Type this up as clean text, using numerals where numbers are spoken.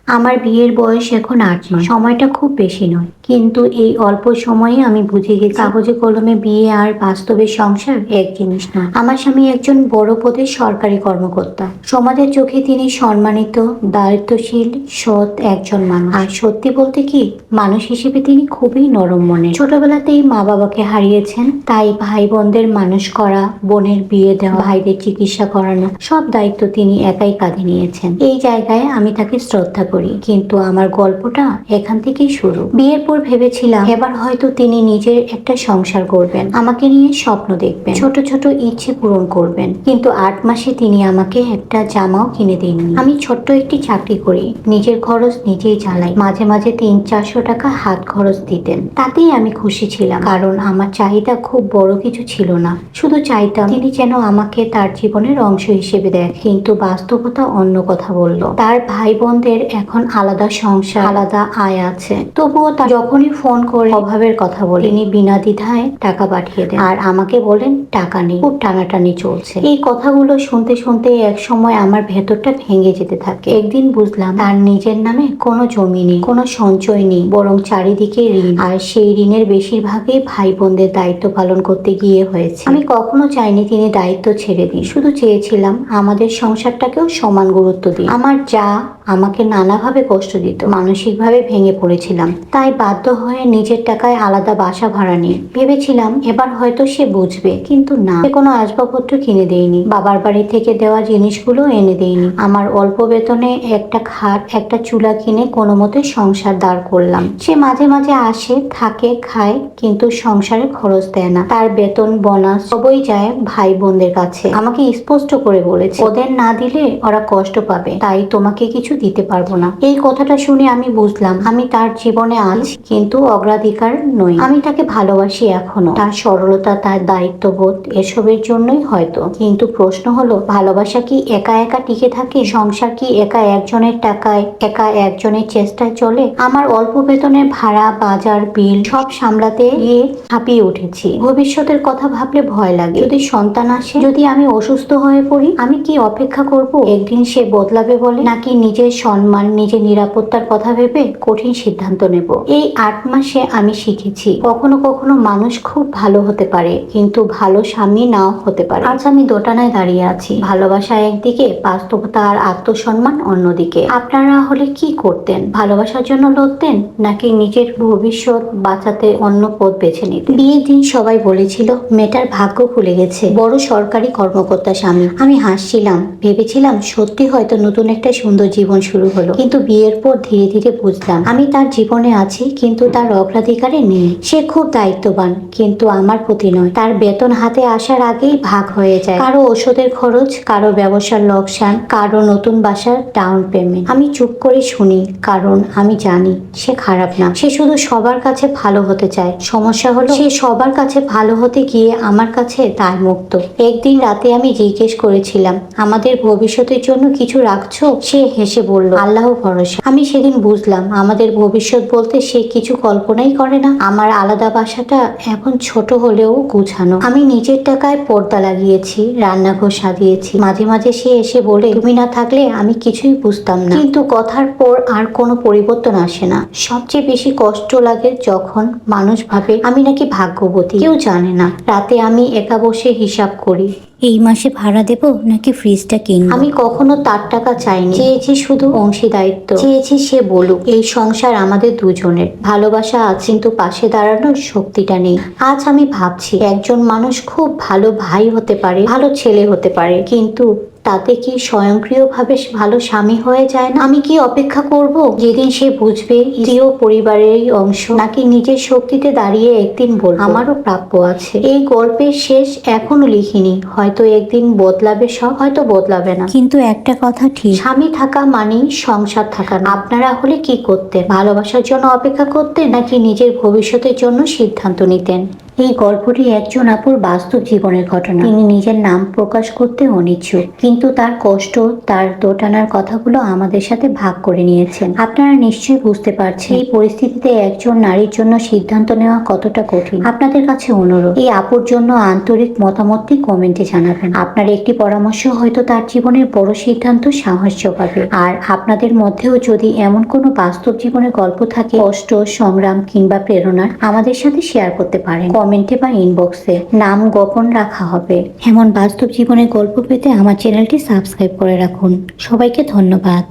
আমার বিয়ের বয়স এখন 8 মাস। সময়টা খুব বেশি নয়, কিন্তু এই অল্প সময়ে আমি বুঝে গেছি কাগজে কলমে বিয়ে আর বাস্তবে সংসার এক জিনিস নয়। আমার স্বামী একজন বড় পদের সরকারি কর্মকর্তা। সমাজের চোখে তিনি সম্মানিত, দায়িত্বশীল, সৎ একজন মানুষ। আর সত্যি বলতে কি, মানুষ হিসেবে তিনি খুবই নরম মনের। ছোটবেলাতেই মা বাবাকে হারিয়েছেন, তাই ভাই বোনদের মানুষ করা, বোনের বিয়ে দেওয়া, ভাইদের চিকিৎসা করানো, সব দায়িত্ব তিনি একাই কাঁধে নিয়েছেন। এই জায়গায় আমি তাকে শ্রদ্ধা করি, কিন্তু আমার গল্পটা এখান থেকেই শুরু। বিয়ের পর ভেবেছিলাম এবার হয়তো তিনি নিজের একটা সংসার করবেন, আমাকে নিয়ে স্বপ্ন দেখবেন, ছোট ছোট ইচ্ছে পূরণ করবেন। কিন্তু 8 মাসে তিনি আমাকে একটা জামাও কিনে দেননি। আমি ছোট্ট একটি চাকরি করি, নিজের খরচ নিজেই চালাই। মাঝে মাঝে 300-400 টাকা হাত খরচ দিতেন, তাতেই আমি খুশি ছিলাম। কারণ আমার চাহিদা খুব বড় কিছু ছিল না, শুধু চাইতাম তিনি যেন আমাকে তার জীবনের অংশ হিসেবে দেখ। কিন্তু বাস্তবতা অন্য কথা বলল। তার ভাই বোনদের এখন আলাদা সংসার, আলাদা আয় আছে। তবুও যখনই ফোন করে অভাবের কথা বলে, তিনি বিনা দ্বিধায় টাকা পাঠিয়ে দেন আর আমাকে বলেন টাকা নেই, খুব টানাটানি চলছে। এই কথাগুলো শুনতে শুনতে এক সময় আমার ভেতরটা ভেঙে যেতে থাকে। একদিন বুঝলাম তার নিজের নামে কোনো জমি নেই, কোনো সঞ্চয় নেই, বরং চারিদিকে ঋণ। আর সেই ঋণের বেশিরভাগই ভাই বোনদের দায়িত্ব পালন করতে গিয়ে হয়েছে। আমি কখনো চাইনি তিনি দায়িত্ব ছেড়ে দিন, শুধু চেয়েছিলাম আমাদের সংসারটাকেও সমান গুরুত্ব দিন। আমার যা আমাকে নানাভাবে কষ্ট দিত, মানসিকভাবে ভেঙে পড়েছিলাম। তাই বাধ্য হয়ে নিজের টাকায় আলাদা বাসা ভাড়া নিই। ভেবেছিলাম এবার হয়তো সে বুঝবে, কিন্তু না। সে কোনো আসবাবপত্র কিনে দেয়নি, বাবার বাড়ি থেকে দেওয়া জিনিসগুলো এনে দেয়নি। আমার অল্প বেতনে একটা খাট, একটা চুলা কিনে কোনো মতে সংসার দাঁড় করলাম। সে মাঝে মাঝে আসে, থাকে, খায়, কিন্তু সংসারে খরচ দেয় না। তার বেতন, বোনাস সবই যায় ভাই বোনদের কাছে। আমাকে স্পষ্ট করে বলেছে, ওদের না দিলে ওরা কষ্ট পাবে, তাই তোমাকে কিছু দিতে পারবো না। এই কথাটা শুনে আমি বুঝলাম আমি তার জীবনে আছি, কিন্তু অগ্রাধিকার নই। আমি তাকে ভালোবাসি এখনো, তার সরলতা, তার দায়িত্ববোধ, এসবের জন্যই হয়তো। কিন্তু প্রশ্ন হলো, ভালোবাসা কি একা একা টিকে থাকে? সংসার কি একা একজনের টাকায়, একা একজনের চেষ্টায় চলে? আমার অল্প বেতনের ভাড়া, বাজার, বিল সব সামলাতে গিয়ে হাঁপিয়ে উঠেছি। ভবিষ্যতের কথা ভাবলে ভয় লাগে। যদি সন্তান আসে, যদি আমি অসুস্থ হয়ে পড়ি, আমি কি অপেক্ষা করব একদিন সে বদলাবে বলে, নাকি নিজের সম্মান, নিজের নিরাপত্তার কথা ভেবে কঠিন সিদ্ধান্ত নেব? এই 8 মাসে আমি শিখেছি কখনো কখনো মানুষ খুব ভালো হতে পারে, কিন্তু ভালো স্বামী নাও হতে পারে। আজ আমি দোটানায় দাঁড়িয়ে আছি, ভালোবাসা একদিকে, বাস্তবতা আর আত্মসম্মান অন্যদিকে। আপনারা হলে কি করতেন? ভালোবাসার জন্য লড়তেন, নাকি নিজের ভবিষ্যৎ বাঁচাতে অন্য পথ বেছে নিতেন? বিয়ের দিন সবাই বলেছিল মেয়েটার ভাগ্য খুলে গেছে, বড় সরকারি কর্মকর্তা স্বামী। আমি হাসছিলাম, ভেবেছিলাম সত্যি হয়তো নতুন একটা সুন্দর জীবন শুরু হলো। কিন্তু বিয়ের পর ধীরে ধীরে বুঝলাম আমি তার জীবনে আছি, কিন্তু তার অগ্রাধিকারে নেই। সে খুব দায়িত্ববান, কিন্তু আমার প্রতি নয়। তার বেতন হাতে আসার আগেই ভাগ হয়ে যায়, কারো ওষুধের খরচ, কারো ব্যবসার লোকসান, কারো নতুন বাসার ডাউন পেমেন্ট। আমি চুপ করে শুনি, কারণ আমি জানি সে খারাপ না, সে শুধু সবার কাছে ভালো হতে চায়। সমস্যা হলো সে সবার কাছে ভালো হতে গিয়ে আমার কাছে দায় মুক্ত। একদিন রাতে আমি জিজ্ঞেস করেছিলাম, আমাদের ভবিষ্যতের জন্য কিছু রাখছো? সে হেসে বলল, আল্লাহ ভরসা। আমি সেদিন বুঝলাম আমাদের ভবিষ্যৎ বলতে সে কিছু কল্পনাই করে না। আমার আলাদা বাসাটা এখন ছোট হলেও গুছানো। আমি নিজের টাকায় পর্দা লাগিয়েছি, রান্নাঘর সাজিয়েছি। মাঝে মাঝে সে এসে বলে, তুমি না থাকলে আমি কিছুই বুঝতাম না। কিন্তু কথার পর আর কোনো পরিবর্তন আসে না। সবচেয়ে বেশি কষ্ট লাগে যখন মানুষ ভাবে আমি নাকি ভাগ্যবতী। কেউ জানে না রাতে আমি একা বসে হিসাব করি, এই মাসে ভাড়া দেব নাকি ফ্রিজটা কিনবো। আমি কখনো তার টাকা চাইনি, চেয়েছি শুধু অংশীদারিত্ব। চেয়েছি সে বলুক এই সংসার আমাদের দুজনের। ভালোবাসা আছে, কিন্তু পাশে দাঁড়ানোর শক্তিটা নেই। আজ আমি ভাবছি একজন মানুষ খুব ভালো ভাই হতে পারে, ভালো ছেলে হতে পারে, কিন্তু তাতে কি স্বয়ংক্রিয়ভাবে ভালো স্বামী হয়ে যায় না? আমি কি অপেক্ষা করব যেদিন সে বুঝবে স্ত্রীও পরিবারেরই অংশ, নাকি নিজের শক্তিতে দাঁড়িয়ে একদিন বলবো আমারও প্রাপ্য আছে? এই গল্পের শেষ এখনো লিখিনি। হয়তো একদিন বদলাবে সব, হয়তো বদলাবে না। কিন্তু একটা কথা ঠিক, স্বামী থাকা মানেই সংসার থাকা না। আপনারা হলে কি করতেন? ভালোবাসার জন্য অপেক্ষা করতেন, নাকি নিজের ভবিষ্যতের জন্য সিদ্ধান্ত নিতেন? এই গল্পটি একজন আপুর বাস্তব জীবনের ঘটনা। তিনি নিজের নাম প্রকাশ করতে অনিচ্ছুক, কিন্তু তার কষ্ট, তার দোটানার কথাগুলো আমাদের সাথে ভাগ করে নিয়েছেন। আপনারা নিশ্চয়ই বুঝতে পারছেন এই পরিস্থিতিতে একজন নারীর জন্য সিদ্ধান্ত নেওয়া কতটা কঠিন। আপনাদের কাছে অনুরোধ, এই আপুর জন্য আন্তরিক মতামতটি কমেন্টে জানাবেন। আপনার একটি পরামর্শ হয়তো তার জীবনের বড় সিদ্ধান্ত সাহস যোগাবে। আর আপনাদের মধ্যেও যদি এমন কোনো বাস্তব জীবনের গল্প থাকে, কষ্ট, সংগ্রাম কিংবা প্রেরণার, আমাদের সাথে শেয়ার করতে পারেন কমেন্টে বা ইনবক্সে। নাম গোপন রাখা হবে। এমন বাস্তব জীবনের গল্প পেতে আমার চ্যানেলটি সাবস্ক্রাইব করে রাখুন। সবাইকে ধন্যবাদ।